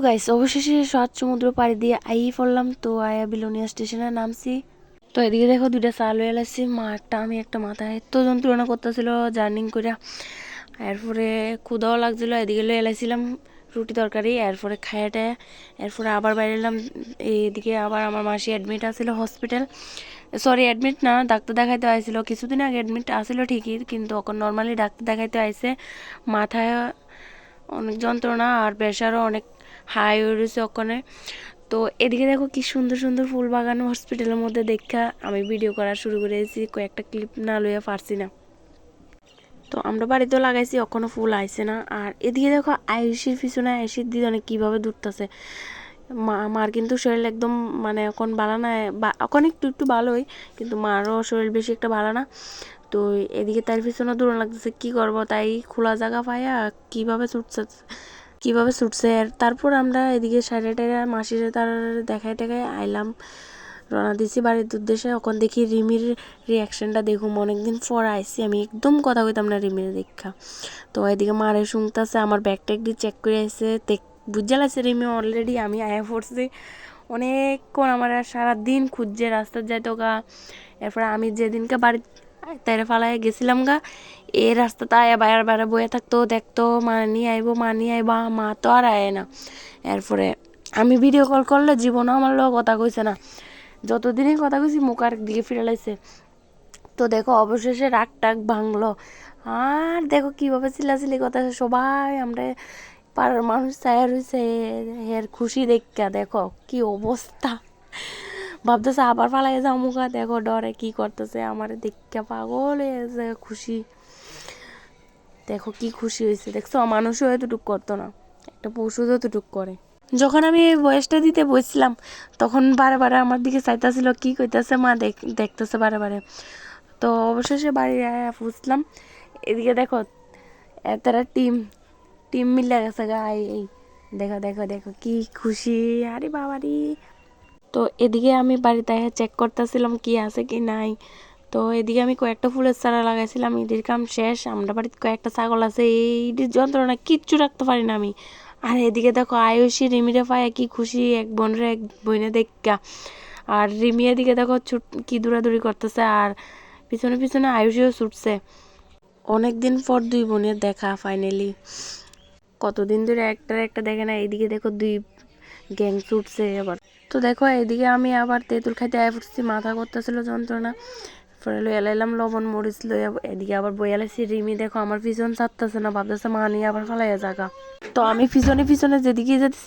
Guys, অবশেষে সাত সমুদ্র পাড়ি দিয়ে পড়লাম। তো আয়া বিলোনিয়া স্টেশনে নামছি। তো এদিকে দেখো দুইটা চাল হয়ে এলাইছি, মা একটা আমি একটা, মাথায় এত যন্ত্রণা করতেছিল জার্নিং করে। এরপরে ক্ষুদাও লাগছিল, এদিকে লয়ে এলাইছিলাম রুটি তরকারি। এরপরে খাইয়াটা এরপরে আবার বাইরে এলাম। এইদিকে আবার আমার মাসি অ্যাডমিট আছিল হসপিটাল, সরি অ্যাডমিট না, ডাক্তার দেখাইতে আইছিল। কিছুদিন আগে অ্যাডমিট আসছিল ঠিকই, কিন্তু এখন নর্মালি ডাক্তার দেখাইতে আইছে। মাথায় অনেক যন্ত্রণা আর প্রেশারও অনেক হাই হয়ে রয়েছে ওখানে। তো এদিকে দেখো কি সুন্দর সুন্দর ফুল বাগান হসপিটালের মধ্যে দেখা আমি ভিডিও করা শুরু করেছি, কয়েকটা ক্লিপ না লইয়া পারছি না। তো আমরা বাড়িতেও লাগাইছি, এখনো ফুল আইছে না। আর এদিকে দেখো আয়ুষির পিছনে আয়ুষির দিদনে কিভাবে দূরতেছে। মার কিন্তু শরীর একদম মানে এখন ভালো না, এখন একটু একটু ভালোই, কিন্তু মারও শরীর বেশি একটা ভালো না। তো এদিকে তার পিছনে দূর লাগতেছে, কি করব, তাই খোলা জায়গা পাইয়া কিভাবে ছুটছে। তারপর আমরা এদিকে সাইডে টাইডে মাসিরে তার দেখায় টেখায় আইলাম, রওনা দিছি বাড়ির উদ্দেশ্যে। এখন দেখি রিমির রিয়াকশনটা দেখুম, অনেকদিন পর আইসি, আমি একদম কথা কইতাম না রিমির দেখা। তো এদিকে মারে শুনতেছে, আমার ব্যাগটা একদিন চেক করে আইসে, বুঝে লাগছে রিমি অলরেডি আমি আয়া পড়ছি। অনেকক্ষণ আমার সারাদিন খুঁজছে রাস্তার যাইতো গা। এরপরে আমি যেদিনকে বাড়ি তাইরে ফালাই গেছিলাম গা, এই রাস্তাটা আয়া বাইরে বাইরে বয়ে থাকতো, দেখতো মা নিয়ে আইবো মা নিয়ে আইবা, মা তো আর আয় না। এরপরে আমি ভিডিও কল করলে জীবনও আমার লোক কথা কইছে না, যতদিনই কথা কইছি মুখ আর দিকে ফিরে লাইছে। তো দেখো অবশেষে রাগ টাগ ভাঙলো। আর দেখো কীভাবে চিল্লাচিল্লি কথা, সবাই আমরা পাড়ার মানুষ চায়া রয়েছে এর খুশি দেখা। দেখো কি অবস্থা, ভাবতেছে আবার পালাই যাও মুখা। দেখো ডরে কি করতেছে, আমার দেখা পাগল হয়ে গেছে খুশি। দেখো কি খুশি হয়েছে, দেখছো মানুষও এতটুক করতো না, একটা পশু যতটুক করে। যখন আমি এই বয়সটা দিতে বসছিলাম তখন বারে বারে আমার দিকে চাইতেছিল, কি কইতাছে মা, দেখতেছে বারে বারে। তো অবশেষে বাড়ি ফুসলাম। এদিকে দেখো তারা টিম টিম মিলে গেছে গা, এই দেখো দেখো দেখো কি খুশি, আরে বাবারি। তো এদিকে আমি বাড়িতে চেক করতেছিলাম কি আছে কি নাই। তো এদিকে আমি কয়েকটা ফুলের চারা লাগাইছিলাম, ঈদের কাম শেষ। আমরা বাড়িতে কয়েকটা ছাগল আছে, এই যন্ত্রণা কিচ্ছু রাখতে পারি না আমি। আর এদিকে দেখো আয়ুষী রিমিরে পায় কি খুশি, এক বোনরে এক বইনে দেখা। আর রিমি এদিকে দেখো কি দৌড়াদৌড়ি করতেছে, আর পিছনে পিছনে আয়ুষীও ছুটছে। অনেকদিন পর দুই বোনের দেখা ফাইনালি, কতদিন ধরে একটা দেখে না। এইদিকে দেখো দুই গ্যাং ছুটছে আবার। তো দেখো এদিকে আমি আবার তেঁতুল খাইতে আয় পড়ছি, মাথা করতেছিল যন্ত্রণা। পরে লই এলাইলাম লবণ মরিচ লই, এদিকে আবার বই এলাইছি। রিমি দেখো আমার পিছন ছাড়তেছে না, ভাবতেছে মা নিয়ে আবার ফালাইয়া জাগা। তো আমি পিছনে পিছনে যেদিকে যেতে